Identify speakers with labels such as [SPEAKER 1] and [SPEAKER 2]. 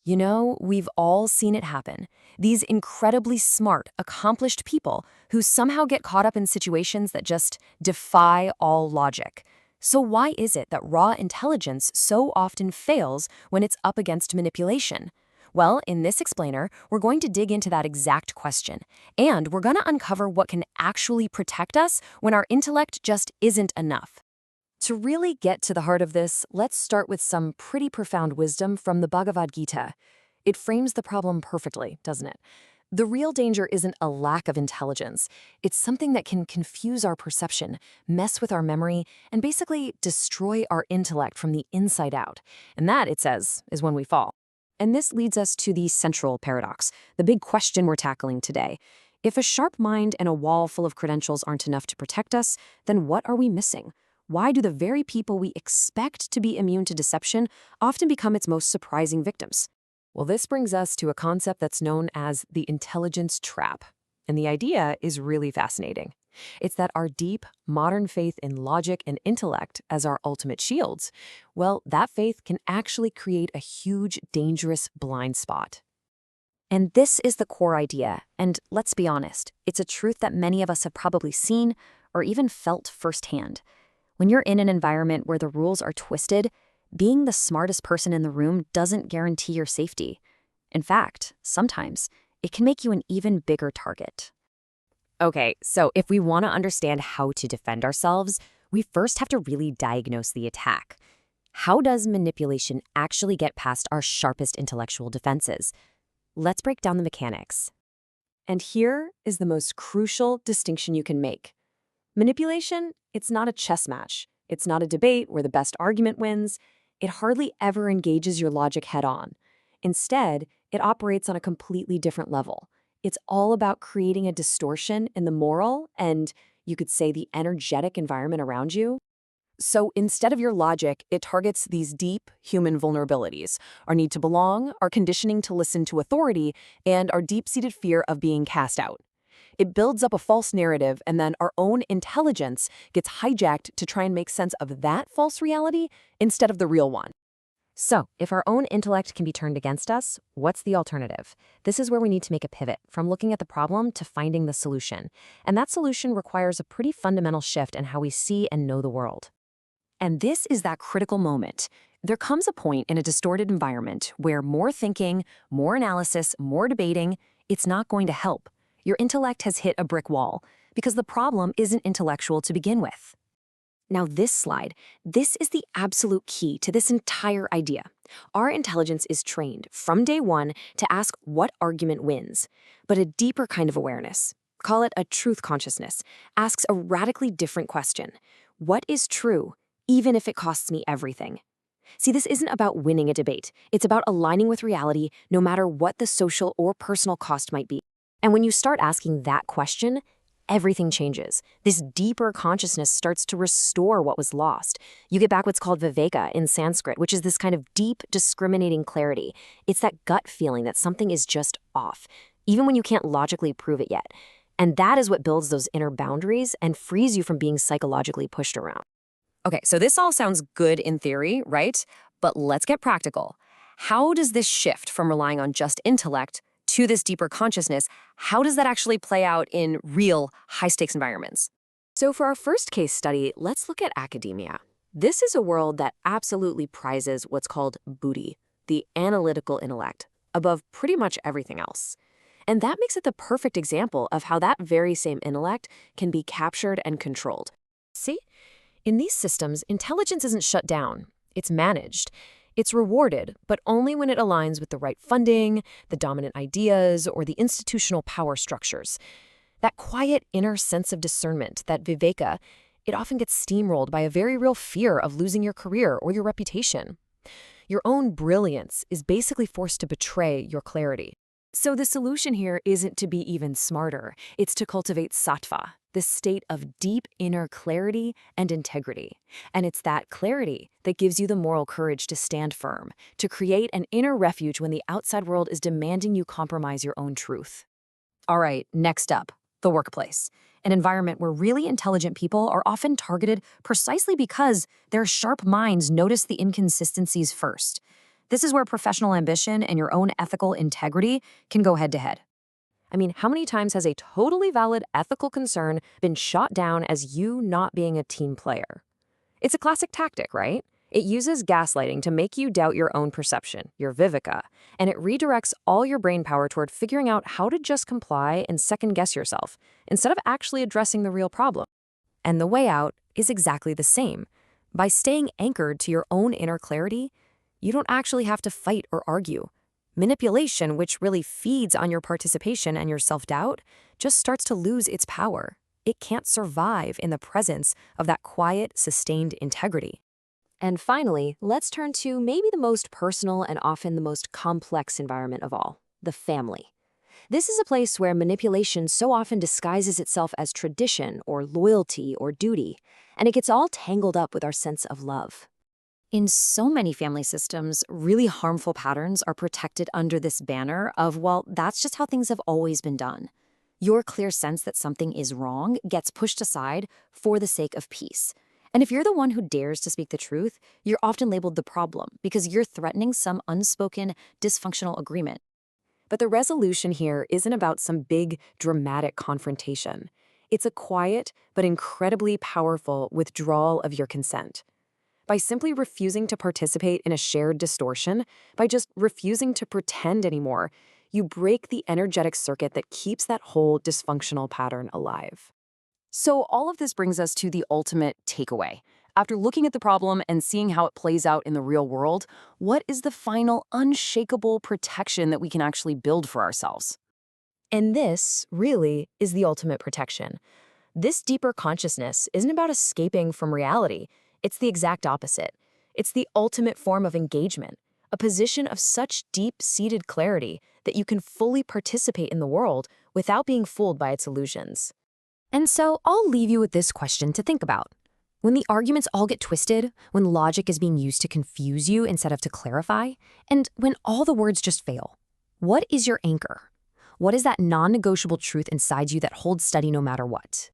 [SPEAKER 1] You know, we've all seen it happen. These incredibly smart, accomplished people who somehow get caught up in situations that just defy all logic. So why is it that raw intelligence so often fails when it's up against manipulation? Well, in this explainer, we're going to dig into that exact question, and we're going to uncover what can actually protect us when our intellect just isn't enough. To really get to the heart of this, let's start with some pretty profound wisdom from the Bhagavad Gita. It frames the problem perfectly, doesn't it? The real danger isn't a lack of intelligence. It's something that can confuse our perception, mess with our memory, and basically destroy our intellect from the inside out. And that, it says, is when we fall. And this leads us to the central paradox, the big question we're tackling today. If a sharp mind and a wall full of credentials aren't enough to protect us, then what are we missing? Why do the very people we expect to be immune to deception often become its most surprising victims? Well, this brings us to a concept that's known as the intelligence trap. And the idea is really fascinating. It's that our deep, modern faith in logic and intellect as our ultimate shields, well, that faith can actually create a huge, dangerous blind spot. And this is the core idea, and let's be honest, it's a truth that many of us have probably seen or even felt firsthand. When you're in an environment where the rules are twisted, being the smartest person in the room doesn't guarantee your safety. In fact, sometimes it can make you an even bigger target. Okay, so if we want to understand how to defend ourselves, we first have to really diagnose the attack. How does manipulation actually get past our sharpest intellectual defenses? Let's break down the mechanics. And here is the most crucial distinction you can make. Manipulation, it's not a chess match. It's not a debate where the best argument wins. It hardly ever engages your logic head-on. Instead, it operates on a completely different level. It's all about creating a distortion in the moral and, you could say, the energetic environment around you. So instead of your logic, it targets these deep human vulnerabilities, our need to belong, our conditioning to listen to authority, and our deep-seated fear of being cast out. It builds up a false narrative, and then our own intelligence gets hijacked to try and make sense of that false reality instead of the real one. So, if our own intellect can be turned against us, what's the alternative? This is where we need to make a pivot from looking at the problem to finding the solution. And that solution requires a pretty fundamental shift in how we see and know the world. And this is that critical moment. There comes a point in a distorted environment where more thinking, more analysis, more debating, it's not going to help. Your intellect has hit a brick wall because the problem isn't intellectual to begin with. Now this is the absolute key to this entire idea. Our intelligence is trained from day one to ask what argument wins, but a deeper kind of awareness, call it a truth consciousness, asks a radically different question. What is true, even if it costs me everything? See, this isn't about winning a debate. It's about aligning with reality no matter what the social or personal cost might be. And when you start asking that question, everything changes. This deeper consciousness starts to restore what was lost. You get back what's called Viveka in Sanskrit, which is this kind of deep, discriminating clarity. It's that gut feeling that something is just off, even when you can't logically prove it yet. And that is what builds those inner boundaries and frees you from being psychologically pushed around. Okay, so this all sounds good in theory, right? But let's get practical. How does this shift from relying on just intellect to this deeper consciousness, how does that actually play out in real, high-stakes environments? So for our first case study, let's look at academia. This is a world that absolutely prizes what's called Buddhi, the analytical intellect, above pretty much everything else. And that makes it the perfect example of how that very same intellect can be captured and controlled. See? In these systems, intelligence isn't shut down, it's managed. It's rewarded, but only when it aligns with the right funding, the dominant ideas, or the institutional power structures. That quiet inner sense of discernment, that Viveka, it often gets steamrolled by a very real fear of losing your career or your reputation. Your own brilliance is basically forced to betray your clarity. So the solution here isn't to be even smarter. It's to cultivate sattva, this state of deep inner clarity and integrity. And it's that clarity that gives you the moral courage to stand firm, to create an inner refuge when the outside world is demanding you compromise your own truth. All right, next up, the workplace. An environment where really intelligent people are often targeted precisely because their sharp minds notice the inconsistencies first. This is where professional ambition and your own ethical integrity can go head to head. I mean, how many times has a totally valid ethical concern been shot down as you not being a team player? It's a classic tactic, right? It uses gaslighting to make you doubt your own perception, your Viveka, and it redirects all your brain power toward figuring out how to just comply and second-guess yourself, instead of actually addressing the real problem. And the way out is exactly the same. By staying anchored to your own inner clarity, you don't actually have to fight or argue. Manipulation, which really feeds on your participation and your self-doubt, just starts to lose its power. It can't survive in the presence of that quiet, sustained integrity. And finally, let's turn to maybe the most personal and often the most complex environment of all, the family. This is a place where manipulation so often disguises itself as tradition or loyalty or duty, and it gets all tangled up with our sense of love. In so many family systems, really harmful patterns are protected under this banner of, well, that's just how things have always been done. Your clear sense that something is wrong gets pushed aside for the sake of peace. And if you're the one who dares to speak the truth, you're often labeled the problem because you're threatening some unspoken, dysfunctional agreement. But the resolution here isn't about some big, dramatic confrontation. It's a quiet but incredibly powerful withdrawal of your consent. By simply refusing to participate in a shared distortion, by just refusing to pretend anymore, you break the energetic circuit that keeps that whole dysfunctional pattern alive. So all of this brings us to the ultimate takeaway. After looking at the problem and seeing how it plays out in the real world, what is the final unshakable protection that we can actually build for ourselves? And this, really, is the ultimate protection. This deeper consciousness isn't about escaping from reality. It's the exact opposite. It's the ultimate form of engagement, a position of such deep-seated clarity that you can fully participate in the world without being fooled by its illusions. And so I'll leave you with this question to think about. When the arguments all get twisted, when logic is being used to confuse you instead of to clarify, and when all the words just fail, what is your anchor? What is that non-negotiable truth inside you that holds steady no matter what?